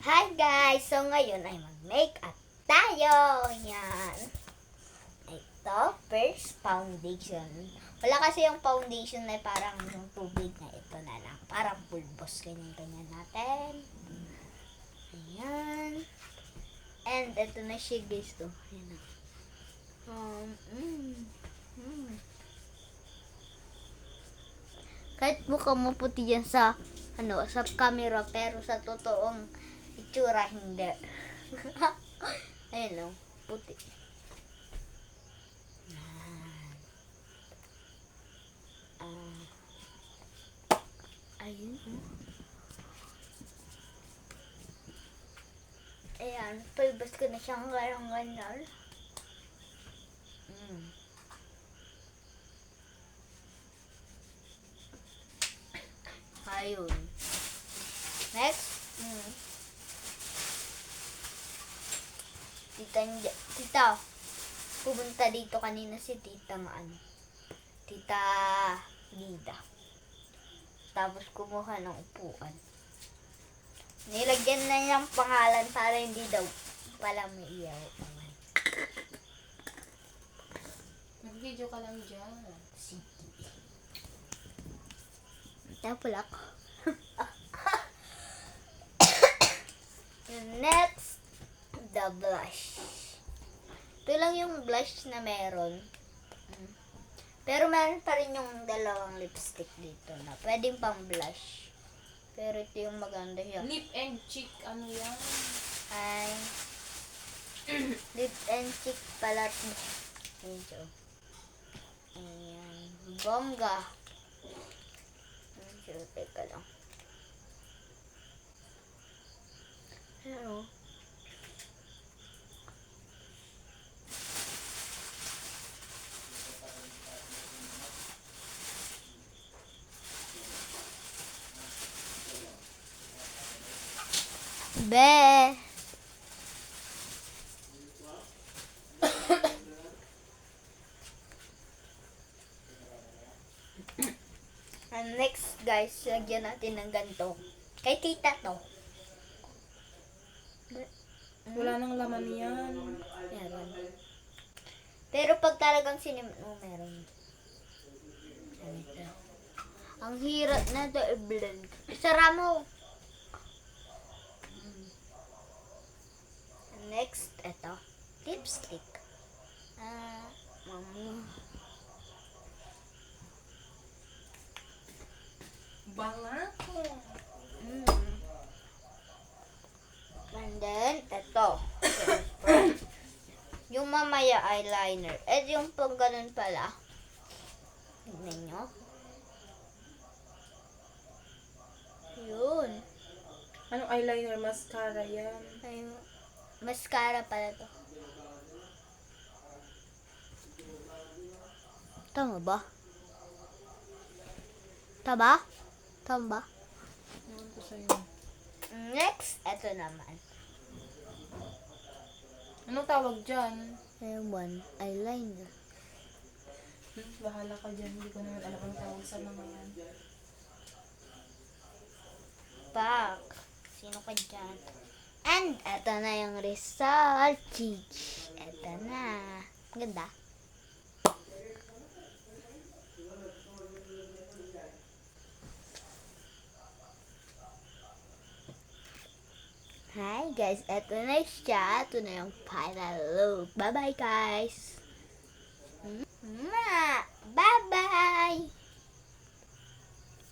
Hi guys! So ngayon ay mag-makeup tayo. Yan. Ito, first foundation. Wala kasi yung foundation na parang yung tubig na ito na lang. Parang pulbos. Ganyan-ganyan natin. Ayan. And ito na siya guys to. Ayan na. Kahit mukha mo puti yan sa sa camera, pero sa totoong itsura hindi. Ayun o, puti. Ayun. Ayan, palabas ko na siyang ganyan. Ayun. Next. Tita, pumunta dito kanina si Tita Tita Lida. Tapos kumuha ng upuan. Nilagyan na niyang pangalan para hindi daw pala may iyaw. Nag-video ka lang dyan. Sige. Tapos ako. Next, the blush. Ito lang yung blush na meron. Pero meron pa rin yung dalawang lipstick dito na pwedeng pang blush. Pero ito yung maganda siya. Lip and cheek, ano yan? Ay, lip and cheek pala. Medyo. Ayan. Bongga. Medyo, teka lang. Hello. Be. And next guys, lagyan natin ng ganito. Kay tita to. Wala nang laman yan. Meron. Pero pag talagang meron. Ang hirap na to i-blend. Isara mo. Next, ito. Lipstick. Banga ko. And then, ito. Yung mamaya eyeliner. Yung pang ganun pala. Tignan nyo. Yun. Anong eyeliner? Mascara yan. Mascara pala to. Tama ba? Tama ba? Ewan ko sa'yo. Next, ito naman. Anong tawag dyan? Ewan, eyeliner. Bahala ka dyan. Hindi ko naman alam ang tawag sa mga yan. Pak. Sino ka dyan? And, eto na yung result. Cheech. Eto na. Ganda. Hi guys, eto na siya. Ito na yung final look. Bye bye guys.